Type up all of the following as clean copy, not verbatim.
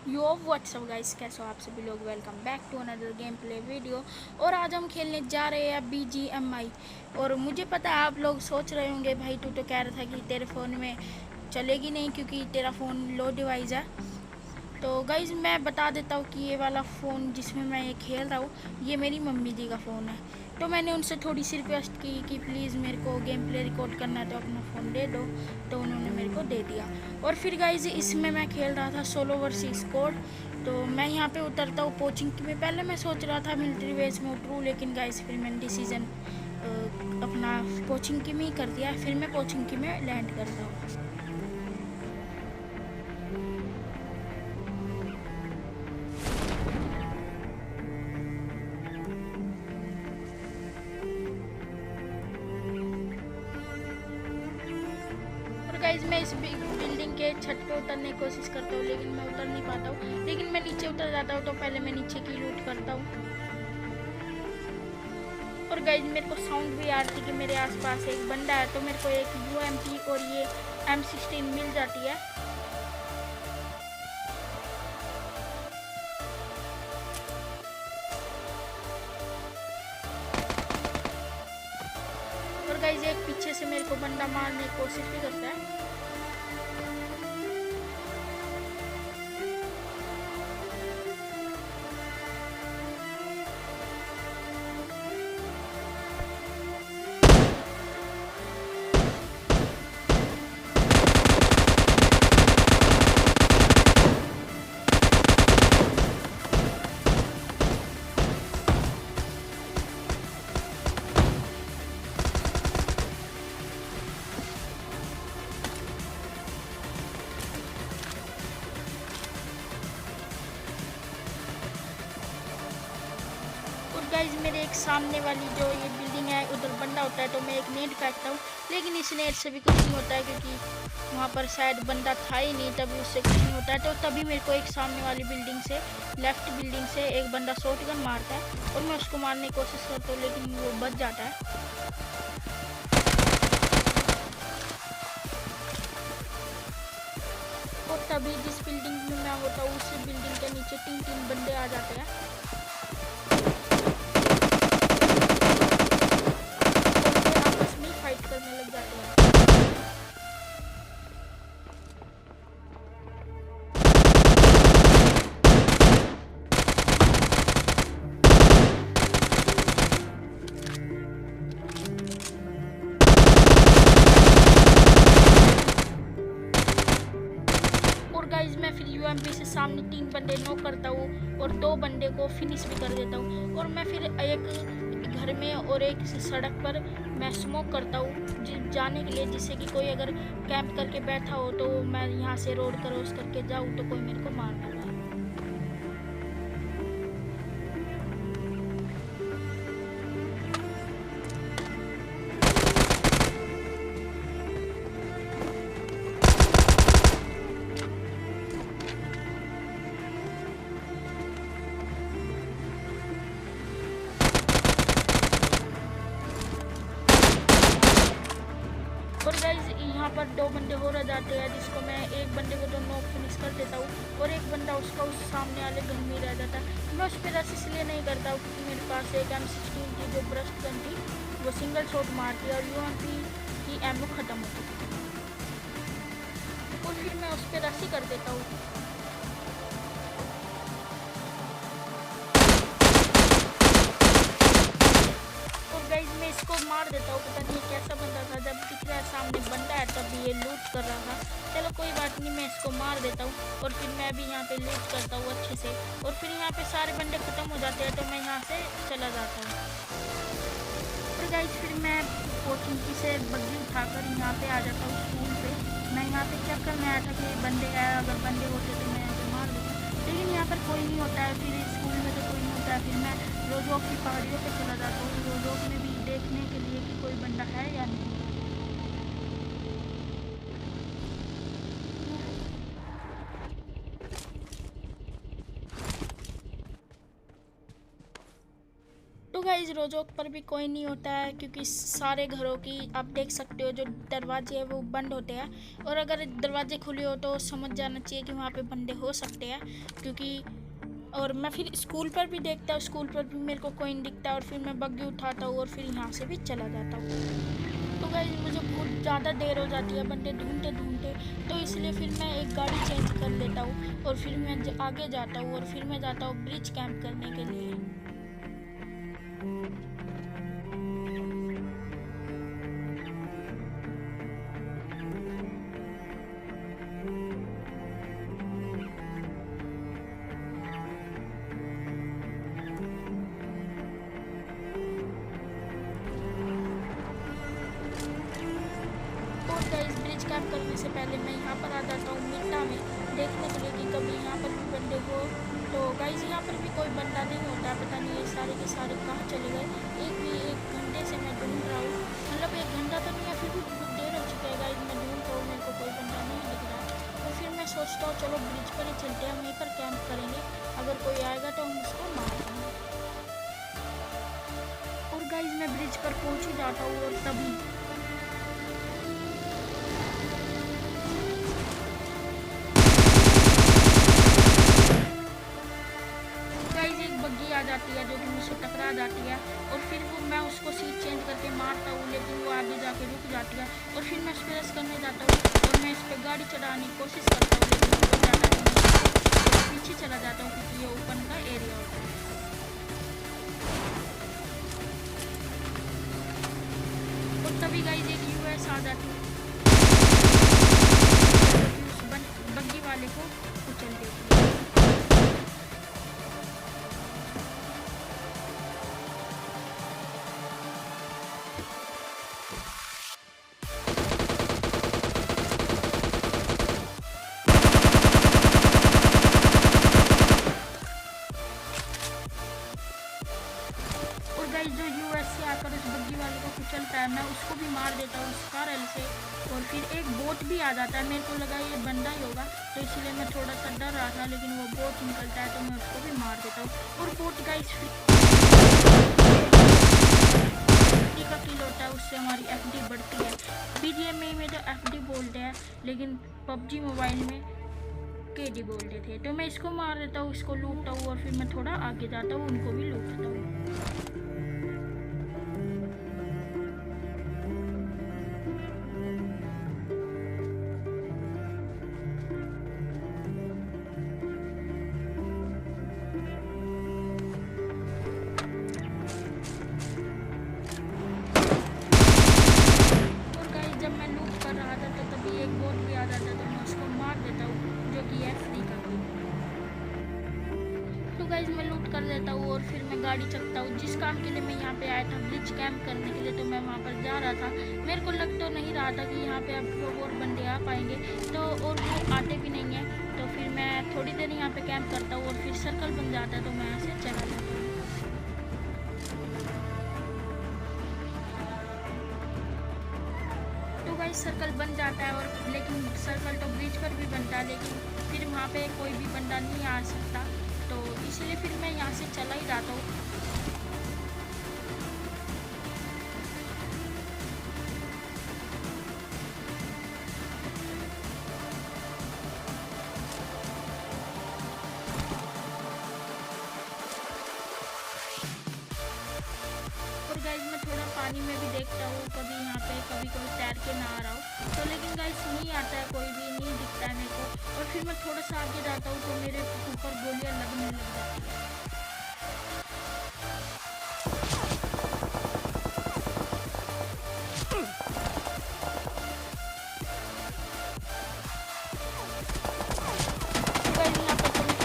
यो WhatsApp guys, कैसे हो आप सभी लोग। Welcome back to another gameplay video. और आज हम खेलने जा रहे हैं BGMI। और मुझे पता है आप लोग सोच रहे होंगे भाई तू तो कह रहा था कि तेरे फ़ोन में चलेगी नहीं क्योंकि तेरा फ़ोन लो डिवाइस है। तो गाइज़ मैं बता देता हूँ कि ये वाला फ़ोन जिसमें मैं ये खेल रहा हूँ ये मेरी मम्मी जी का फ़ोन है। तो मैंने उनसे थोड़ी सी रिक्वेस्ट की कि प्लीज़ मेरे को गेम प्ले रिकॉर्ड करना है तो अपना फ़ोन दे दो। तो उन्होंने मेरे को दे दिया। और फिर गाइज़ इसमें मैं खेल रहा था सोलो वर्सेस स्क्वाड। तो मैं यहाँ पे उतरता हूँ कोचिंग में। पहले मैं सोच रहा था मिलिट्री बेस में उतरूँ, लेकिन गाइज़ फिर मैंने डिसीज़न अपना कोचिंग की में ही कर दिया। फिर मैं कोचिंग की में लैंड करता हूँ। और गाइज मैं इस बिल्डिंग के छत पे उतरने की कोशिश करता हूँ, लेकिन मैं उतर नहीं पाता हूँ। लेकिन मैं नीचे उतर जाता हूँ। तो पहले मैं नीचे की लूट करता हूँ। और गाइज मेरे को साउंड भी आ रही थी कि मेरे आसपास एक बंदा है। तो मेरे को एक UMP और ये M16 मिल जाती है। और गाइज एक पीछे से मेरे को बंदा मारने की कोशिश भी करता है। और गाइज मेरे एक सामने वाली जो ये बिल्डिंग है उधर बंदा होता है। तो मैं एक नेट फेंकता हूँ, लेकिन इस नेट से भी कुछ नहीं होता है क्योंकि वहाँ पर शायद बंदा था ही नहीं, तभी उससे कुछ नहीं होता है। तो तभी मेरे को एक सामने वाली बिल्डिंग से, लेफ्ट बिल्डिंग से एक बंदा शॉटगन मारता है। और मैं उसको मारने की कोशिश करता हूँ, लेकिन वो बच जाता है। और तभी जिस बिल्डिंग में मैं होता हूँ उस बिल्डिंग के नीचे तीन तीन बंदे आ जाते हैं। आपस में फाइट करने लग जाते हैं। और गाइज मैं फिर UMP से सामने तीन बंदे नॉक करता हूँ और दो बंदे को फिनिश भी कर देता हूँ। और मैं फिर एक घर में और एक सड़क पर मैं स्मोक करता हूँ जाने के लिए, जिससे कि कोई अगर कैंप करके बैठा हो तो मैं यहाँ से रोड क्रॉस करके जाऊँ तो कोई मेरे को मार ना पाए। और गाइज यहाँ पर दो बंदे हो रह जाते हैं, जिसको मैं एक बंदे को तो नॉक फिनिश कर देता हूँ और एक बंदा उसका उस सामने वाले घर में रह जाता है। मैं उस पर रस इसलिए नहीं करता हूँ क्योंकि मेरे पास एक M16 की जो ब्रस्ट गन थी वो सिंगल शॉट मारती है और UMP की एमओ ख़त्म होती है। और फिर मैं उस पर रस ही कर देता हूँ। और गाइज मैं इसको मार देता हूँ। पता नहीं कैसा बंदा था, जब दिख रहा है सामने बंदा है तब ये लूट कर रहा था। चलो कोई बात नहीं, मैं इसको मार देता हूँ और फिर मैं भी यहाँ पे लूट करता हूँ अच्छे से। और फिर यहाँ पे सारे बंदे ख़त्म हो जाते हैं तो मैं यहाँ से चला जाता हूँ। और गाइज फिर मैं कोचिंग की से बग्गी उठाकर यहाँ पे आ जाता हूँ स्कूल पे। मैं यहाँ पे चेक करने आया था कि बंदे हैं, अगर बंदे होते तो मैं यहाँ पे मार देता, लेकिन यहाँ पर कोई नहीं होता है। फिर स्कूल में तो कोई नहीं होता है। फिर मैं रोजोक की पहाड़ियों पे चला जाता हूँ, रोजोक में भी देखने के लिए कि कोई बंदा है या नहीं। तो तो गाइस रोजोक पर भी कोई नहीं होता है, क्योंकि सारे घरों की आप देख सकते हो जो दरवाजे हैं वो बंद होते हैं। और अगर दरवाजे खुले हो तो समझ जाना चाहिए कि वहाँ पे बंदे हो सकते हैं, क्योंकि और मैं फिर स्कूल पर भी देखता हूँ, स्कूल पर भी मेरे को कोई नहीं दिखता, और फिर मैं बग्गी उठाता हूँ और फिर यहाँ से भी चला जाता हूँ। तो गाइस मुझे बहुत ज़्यादा देर हो जाती है बंदे ढूंढते ढूंढते, तो इसलिए फिर मैं एक गाड़ी चेंज कर लेता हूँ और फिर मैं आगे जाता हूँ, और फिर मैं जाता हूँ ब्रिज कैंप करने के लिए। और गाइस ब्रिज कैंप करने से पहले मैं यहाँ पर आ जाता हूँ मिट्टा में, देखने के लिए कि कभी यहाँ पर भी बंदे हो। तो गाइस यहाँ पर भी कोई बंदा नहीं होता, पता नहीं ये सारे के सारे कहाँ चले गए। एक घंटे से मैं ढूंढ रहा हूँ, मतलब एक घंटा तो नहीं है, फिर भी बहुत देर हो चुकी है गाइस, मैं ढूंढ रहा हूँ, मेरे को कोई बंदा नहीं दिख रहा। तो फिर मैं सोचता हूँ चलो ब्रिज पर ही चलते हैं, वहीं पर कैंप करेंगे, अगर कोई आएगा तो हम उसको मार देंगे। और गाइस मैं ब्रिज पर पहुँच ही जाता हूँ, और तभी गाइस एक बग्गी आ जाती है जो कि मुझसे टकरा जाती है, और फिर वो मैं उसको सीट चेंज करके मारता हूँ, लेकिन वो आगे जाके रुक जाती है, और फिर मैं उस पर रेस करने जाता हूँ, और मैं इस पर गाड़ी चढ़ाने की कोशिश करता हूँ, लेकिन वो रुक जाता है, तो मैं पीछे चला जाता हूँ, क्योंकि ये ओपन का एरिया होता है। और तभी गाइस एक यूएस आ जाती है, उस बग्गी वाले को कुचल देती है। और गाइस जो यूएस से आकर उस बग्गी वाले को कुचलता है, मैं उसको भी मार देता हूँ उस कारल से। और फिर एक बोट भी आ जाता है, मेरे को लगा ये बंदा ही होगा, तो इसलिए मैं थोड़ा सा डर रहा था, लेकिन वो बोट निकलता है तो मैं उसको भी मार देता हूँ। और बोट गाइस का किल होता है, उससे हमारी एफडी बढ़ती है। बीजीएमआई में तो एफडी बोलते हैं, लेकिन पबजी मोबाइल में केडी बोलते थे। तो मैं इसको मार देता हूँ, इसको लूटता हूँ, और फिर मैं थोड़ा आगे जाता हूँ, उनको भी लूटता हूँ। और गाइस जब मैं लूट कर रहा था तो तभी एक बोट भी आ जाता, तो मैं उसको मार देता हूँ, जो कि है फ्री का किल। तो गाइस मैं लूट कर देता हूँ, और फिर मैं गाड़ी चलता हूँ। जिस काम के लिए मैं यहाँ पे आया था ब्रिज कैंप करने के लिए, तो मैं वहाँ पर जा रहा था। मेरे को लग तो नहीं रहा था कि यहाँ पे अब लोग और बंदे आ पाएंगे, तो और वो आते भी नहीं है। तो फिर मैं थोड़ी देर यहाँ पे कैंप करता हूँ, और फिर सर्कल बन जाता है, तो मैं यहाँ से चला जाता हूँ। तो गाइस सर्कल बन जाता है, और लेकिन सर्कल तो ब्रिज पर भी बनता है, लेकिन फिर वहाँ पे कोई भी बंदा नहीं आ सकता, तो इसलिए फिर मैं यहाँ से चला ही जाता हूँ। और गाइस मैं थोड़ा पानी में भी देखता हूँ, कभी यहाँ पे कभी कोई तैर के ना आ रहा हो, तो लेकिन गाइस नहीं आता है, कोई भी नहीं दिखता है मेरे को। और फिर मैं थोड़ा सा आगे जाता हूँ, तो मेरे ऊपर गोलियाँ लगने लग जाती है।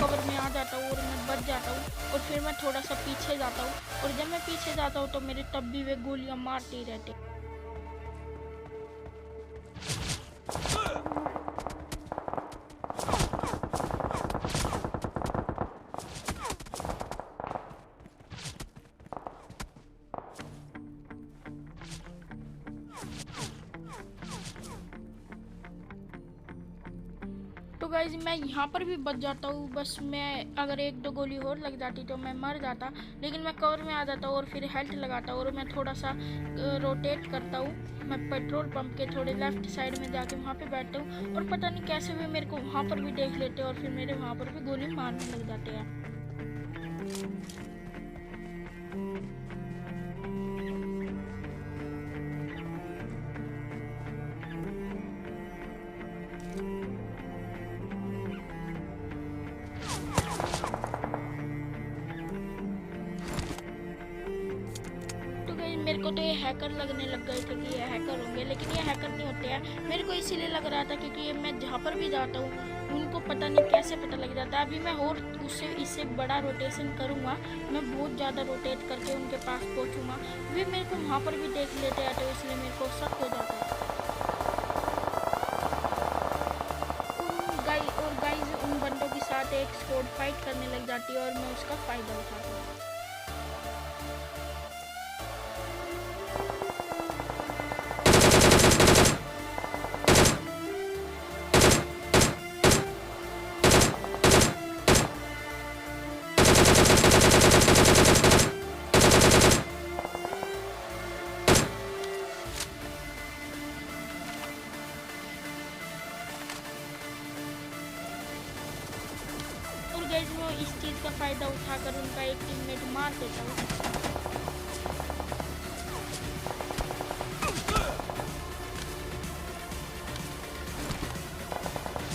कवर में आ जाता हूँ और मैं बच जाता हूँ, और फिर मैं थोड़ा सा पीछे जाता हूँ, और जब मैं पीछे जाता हूँ तो मेरे तब भी वे गोलियां मारते ही रहते। तो तो गाइज मैं यहाँ पर भी बच जाता हूँ। बस मैं अगर एक दो गोली और लग जाती तो मैं मर जाता, लेकिन मैं कवर में आ जाता हूँ और फिर हेल्थ लगाता हूँ और मैं थोड़ा सा रोटेट करता हूँ। मैं पेट्रोल पंप के थोड़े लेफ्ट साइड में जाके वहाँ पे बैठता हूँ और पता नहीं कैसे भी मेरे को वहाँ पर भी देख लेते हैं और फिर मेरे वहाँ पर भी गोली मारने लग जाते हैं। मेरे को तो ये हैकर लगने लग गए थे कि ये हैकर होंगे, लेकिन ये हैकर नहीं होते हैं। मेरे को इसीलिए लग रहा था क्योंकि ये मैं जहाँ पर भी जाता हूँ उनको पता नहीं कैसे पता लग जाता है। अभी मैं और उससे इससे बड़ा रोटेशन करूँगा, मैं बहुत ज़्यादा रोटेट करके उनके पास पहुँचूँगा। वे मेरे को वहाँ पर भी देख लेते हैं तो इसलिए मेरे को शक हो जाता है। गाइस उन बंदों के साथ एक स्क्वाड फाइट करने लग जाती है और मैं उसका फ़ायदा उठाता हूँ। गाइस मैं इस चीज़ का फ़ायदा उठाकर उनका एक टीममेट मार देता हूँ।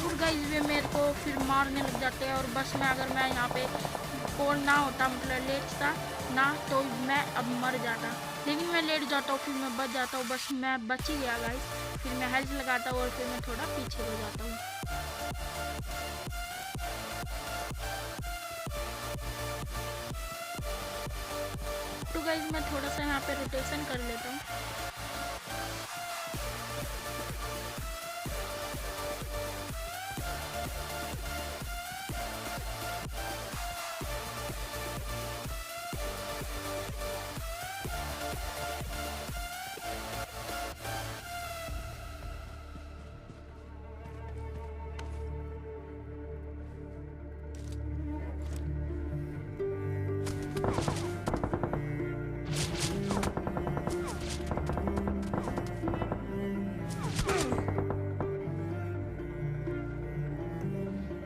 और गाइस वे मेरे को फिर मारने लग जाते हैं और बस मैं अगर मैं यहाँ पे और ना होता, मतलब लेटता ना, तो मैं अब मर जाता। लेकिन मैं लेट जाता हूँ, फिर मैं बच जाता हूँ। बस मैं बच ही गया गाइस। फिर मैं हेल्थ लगाता हूँ और फिर मैं थोड़ा पीछे हो जाता हूँ। तो गाइस मैं थोड़ा सा यहाँ पे रोटेशन कर लेता हूँ।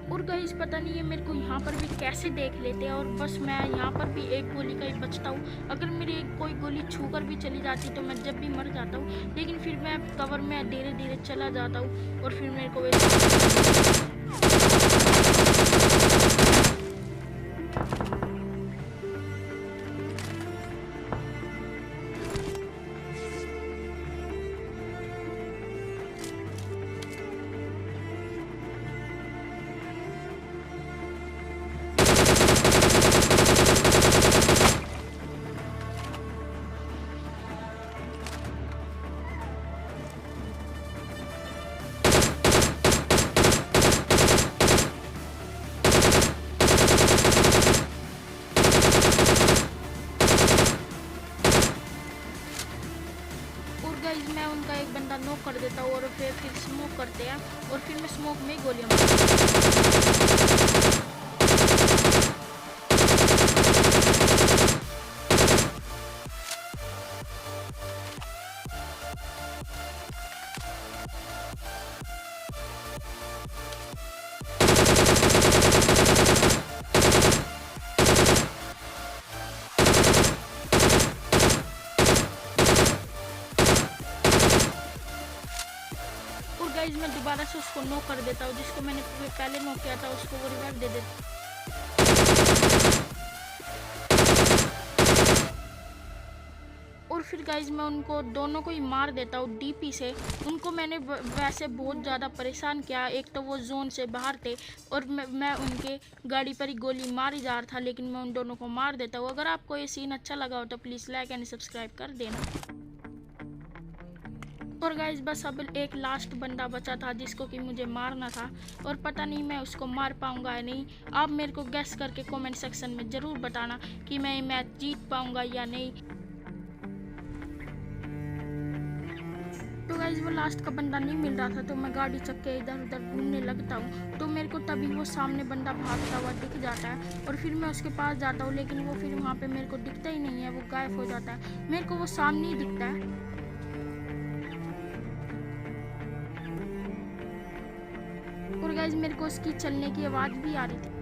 और गाइस पता नहीं है मेरे को यहाँ पर भी कैसे देख लेते हैं और बस मैं यहाँ पर भी एक गोली का ही बचता हूँ। अगर मेरी कोई गोली छू कर भी चली जाती तो मैं जब भी मर जाता हूँ, लेकिन फिर मैं कवर में धीरे धीरे चला जाता हूँ और फिर मेरे को मैं उनका एक बंदा नॉक कर देता हूँ और फिर स्मोक करते हैं और फिर मैं स्मोक में गोलियां मारता हूँ। गाइस मैं दोबारा से उसको नॉक कर देता हूँ, जिसको मैंने पहले नॉक किया था उसको वो रिवाइव दे देता। और फिर गाइस मैं उनको दोनों को ही मार देता हूँ डीपी से। उनको मैंने वैसे बहुत ज़्यादा परेशान किया, एक तो वो जोन से बाहर थे और मैं उनके गाड़ी पर ही गोली मार ही जा रहा था, लेकिन मैं उन दोनों को मार देता हूँ। अगर आपको ये सीन अच्छा लगा हो तो प्लीज़ लाइक एंड सब्सक्राइब कर देना। और गाइस बस अब एक लास्ट बंदा बचा था जिसको कि मुझे मारना था और पता नहीं मैं उसको मार पाऊंगा या नहीं। आप मेरे को गेस करके कमेंट सेक्शन में ज़रूर बताना कि मैं ये मैच जीत पाऊंगा या नहीं। तो तो गाइस वो लास्ट का बंदा नहीं मिल रहा था, तो मैं गाड़ी चक के इधर उधर घूमने लगता हूँ। तो मेरे को तभी वो सामने बंदा भागता हुआ दिख जाता है और फिर मैं उसके पास जाता हूँ, लेकिन वो फिर वहाँ पे मेरे को दिखता ही नहीं है, वो गायब हो जाता है। मेरे को वो सामने ही दिखता है। और गाइस मेरे को उसकी चलने की आवाज़ भी आ रही थी।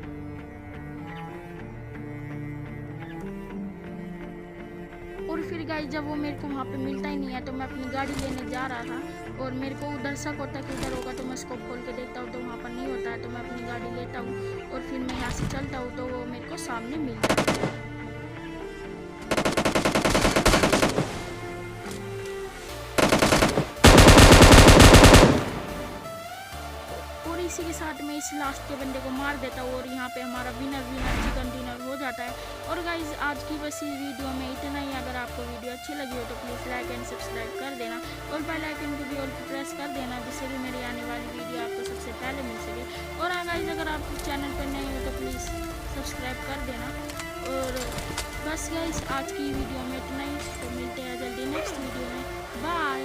और फिर गाइस जब वो मेरे को वहाँ पे मिलता ही नहीं है, तो मैं अपनी गाड़ी लेने जा रहा था और मेरे को उधर शक होता है कि उधर होगा, तो मैं स्कोप खोल के देखता हूँ तो वहाँ पर नहीं होता है। तो मैं अपनी गाड़ी लेता हूँ और फिर मैं यहाँ से चलता हूँ, तो वो मेरे को सामने मिल जाता है। और इसी के साथ मैं इस लास्ट के बंदे को मार देता हूँ और यहाँ पे हमारा विनर चिकन डिनर हो जाता है। और गाइज आज की बस इस वीडियो में इतना ही। अगर आपको वीडियो अच्छी लगी हो तो प्लीज़ लाइक एंड सब्सक्राइब कर देना और बेल आइकन को भी ऑल पे प्रेस कर देना, जिससे कि मेरी आने वाली वीडियो आपको सबसे पहले मिल सके। और गाइज अगर आप चैनल पर नए हो तो प्लीज़ सब्सक्राइब कर देना। और बस गाइज आज की वीडियो में इतना ही, तो मिलते हैं जल्दी नेक्स्ट वीडियो में। बाय।